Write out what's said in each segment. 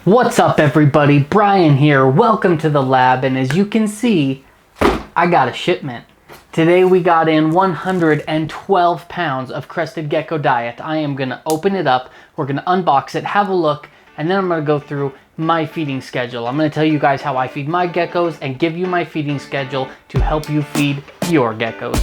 What's up everybody, Brian here. Welcome to the lab, and as you can see, I got a shipment. Today we got in 112 pounds of crested gecko diet. I am gonna open it up, we're gonna unbox it, have a look, and then I'm gonna go through my feeding schedule. I'm gonna tell you guys how I feed my geckos and give you my feeding schedule to help you feed your geckos.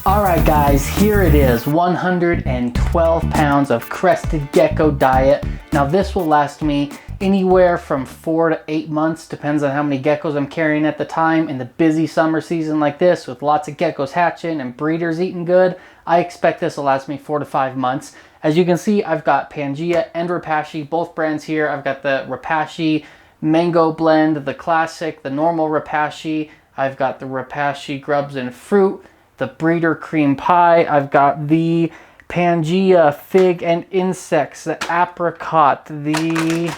Alright guys, here it is, 112 pounds of crested gecko diet. Now this will last me anywhere from 4 to 8 months, depends on how many geckos I'm carrying at the time. In the busy summer season like this, with lots of geckos hatching and breeders eating good, I expect this will last me 4 to 5 months. As you can see, I've got Pangea and Repashy, both brands here. I've got the Repashy Mango Blend, the Classic, the normal Repashy. I've got the Repashy Grubs and Fruit, the Breeder Cream Pie. I've got the Pangea Fig and Insects, the Apricot, the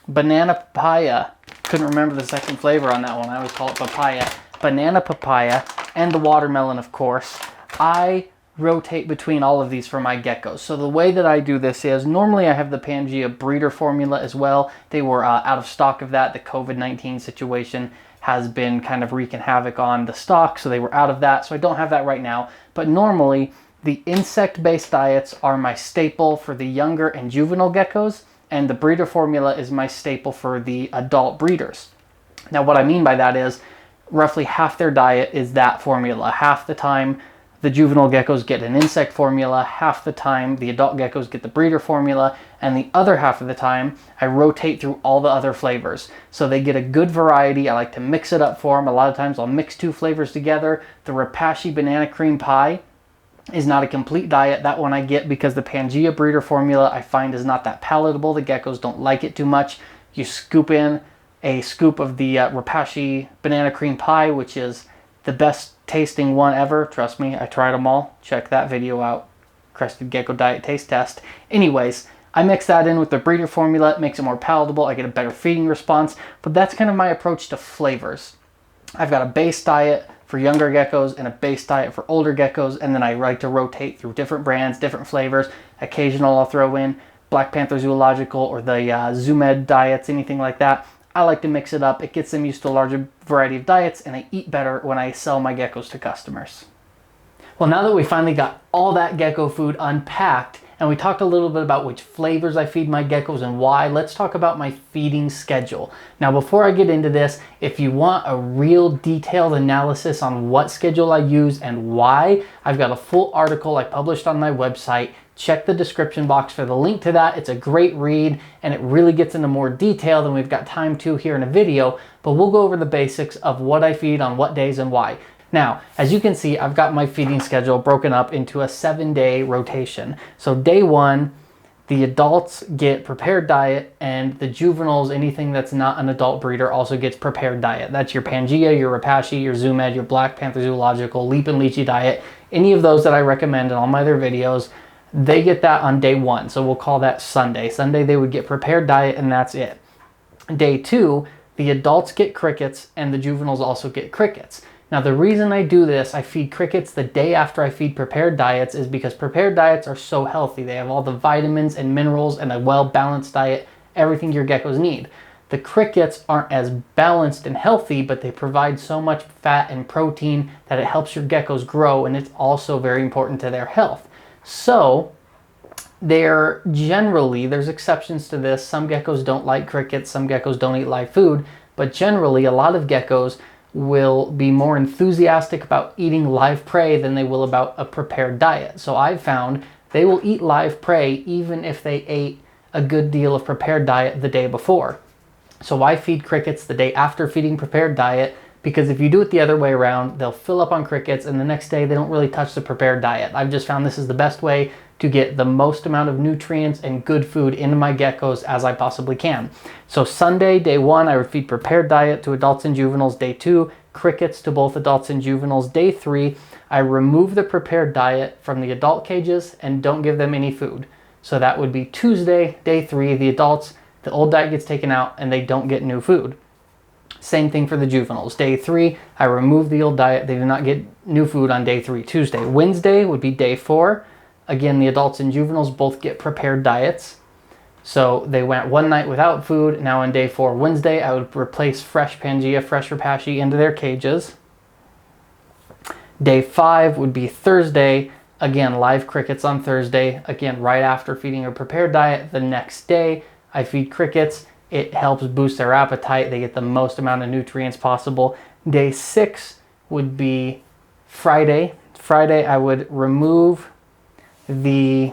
Banana Papaya. Couldn't remember the second flavor on that one. I always call it papaya. Banana Papaya, and the Watermelon, of course. I rotate between all of these for my geckos. So the way that I do this is, normally I have the Pangea breeder formula as well. They were out of stock of that. The COVID-19 situation has been kind of wreaking havoc on the stock, so they were out of that, so I don't have that right now. But normally the insect-based diets are my staple for the younger and juvenile geckos, and the breeder formula is my staple for the adult breeders. Now what I mean by that is roughly half their diet is that formula. Half the time the juvenile geckos get an insect formula, half the time the adult geckos get the breeder formula, and the other half of the time I rotate through all the other flavors. So they get a good variety. I like to mix it up for them. A lot of times I'll mix two flavors together. The Repashy Banana Cream Pie is not a complete diet. That one I get because the Pangea breeder formula I find is not that palatable. The geckos don't like it too much. You scoop in a scoop of the Repashy Banana Cream Pie, which is the best tasting one ever. Trust me, I tried them all. Check that video out. Crested Gecko Diet Taste Test. Anyways, I mix that in with the breeder formula. It makes it more palatable. I get a better feeding response. But that's kind of my approach to flavors. I've got a base diet for younger geckos and a base diet for older geckos, and then I like to rotate through different brands, different flavors. Occasional I'll throw in Black Panther Zoological or the Zoo-Med diets, anything like that. I like to mix it up. It gets them used to a larger variety of diets, and I eat better when I sell my geckos to customers. Well, now that we finally got all that gecko food unpacked, and we talked a little bit about which flavors I feed my geckos and why, let's talk about my feeding schedule. Now, before I get into this, if you want a real detailed analysis on what schedule I use and why, I've got a full article I published on my website. Check the description box for the link to that. It's a great read, and it really gets into more detail than we've got time to here in a video, but we'll go over the basics of what I feed on what days and why. Now, as you can see, I've got my feeding schedule broken up into a 7-day rotation. So day one, the adults get prepared diet, and the juveniles, anything that's not an adult breeder, also gets prepared diet. That's your Pangea, your Repashy, your Zoo-Med, your Black Panther Zoological, Leap and Leachy diet, any of those that I recommend in all my other videos. They get that on day one, so we'll call that Sunday. Sunday they would get prepared diet, and that's it. Day two, the adults get crickets and the juveniles also get crickets. Now the reason I do this, I feed crickets the day after I feed prepared diets, is because prepared diets are so healthy. They have all the vitamins and minerals and a well-balanced diet, everything your geckos need. The crickets aren't as balanced and healthy, but they provide so much fat and protein that it helps your geckos grow, and it's also very important to their health. So there's exceptions to this. Some geckos don't like crickets, some geckos don't eat live food, but generally a lot of geckos will be more enthusiastic about eating live prey than they will about a prepared diet. So I've found they will eat live prey even if they ate a good deal of prepared diet the day before. So I feed crickets the day after feeding prepared diet, because if you do it the other way around, they'll fill up on crickets and the next day they don't really touch the prepared diet. I've just found this is the best way to get the most amount of nutrients and good food into my geckos as I possibly can. So Sunday, day 1, I would feed prepared diet to adults and juveniles. Day 2, crickets to both adults and juveniles. Day 3, I remove the prepared diet from the adult cages and don't give them any food. So that would be Tuesday, day 3, the adults, the old diet gets taken out and they don't get new food. Same thing for the juveniles. Day 3, I remove the old diet. They do not get new food on day 3, Tuesday. Wednesday would be day 4. Again, the adults and juveniles both get prepared diets. So they went one night without food. Now on day 4, Wednesday, I would replace fresh Pangea, fresh Repashy into their cages. Day 5 would be Thursday. Again, live crickets on Thursday. Again, right after feeding a prepared diet. The next day, I feed crickets. It helps boost their appetite. They get the most amount of nutrients possible. Day 6 would be Friday. Friday, I would remove the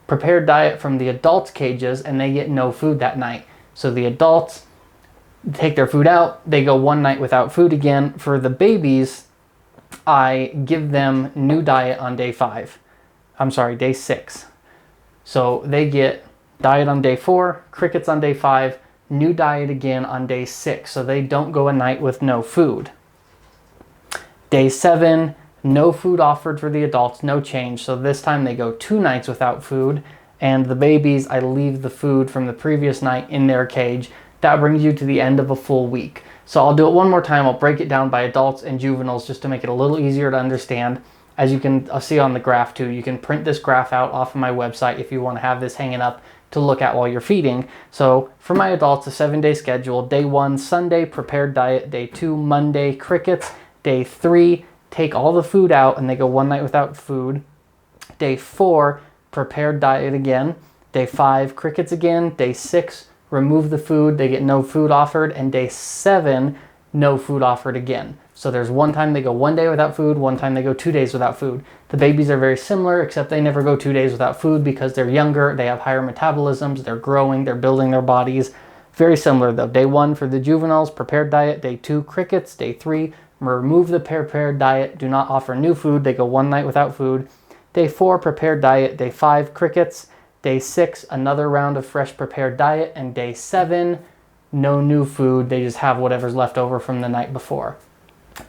prepared diet from the adults' cages and they get no food that night. So the adults take their food out. They go one night without food again. For the babies, I give them new diet on day 6. So they get diet on day 4, crickets on day 5, new diet again on day 6. So they don't go a night with no food. Day 7, no food offered for the adults, no change. So this time they go 2 nights without food. And the babies, I leave the food from the previous night in their cage. That brings you to the end of a full week. So I'll do it one more time. I'll break it down by adults and juveniles just to make it a little easier to understand. As you can see on the graph too, you can print this graph out off of my website if you want to have this hanging up to look at while you're feeding. So for my adults, a 7-day schedule. Day 1, Sunday, prepared diet. Day 2, Monday, crickets. Day 3, take all the food out and they go one night without food. Day 4, prepared diet again. Day 5, crickets again. Day 6, remove the food. They get no food offered. And day 7, no food offered again. So there's one time they go 1 day without food, one time they go 2 days without food. The babies are very similar, except they never go 2 days without food because they're younger, they have higher metabolisms, they're growing, they're building their bodies. Very similar though. Day 1 for the juveniles, prepared diet. Day 2, crickets. Day 3, remove the prepared diet, do not offer new food. They go one night without food. Day 4, prepared diet. Day 5, crickets. Day 6, another round of fresh prepared diet. And day 7, no new food. They just have whatever's left over from the night before.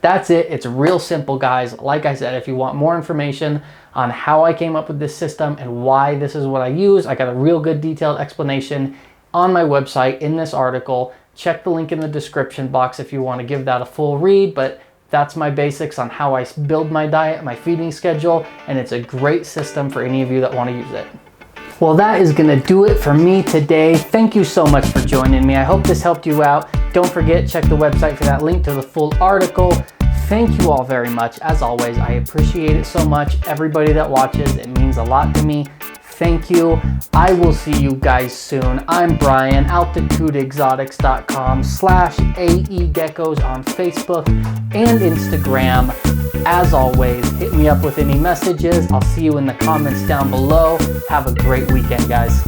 That's it. It's real simple, guys. Like I said, if you want more information on how I came up with this system and why this is what I use, I got a real good detailed explanation on my website in this article. Check the link in the description box if you want to give that a full read, but that's my basics on how I build my diet, my feeding schedule, and it's a great system for any of you that want to use it. Well, that is going to do it for me today. Thank you so much for joining me. I hope this helped you out. Don't forget, check the website for that link to the full article. Thank you all very much. As always, I appreciate it so much. Everybody that watches, it means a lot to me. Thank you. I will see you guys soon. I'm Brian, altitudeexotics.com/AEGeckos on Facebook and Instagram. As always, hit me up with any messages. I'll see you in the comments down below. Have a great weekend, guys.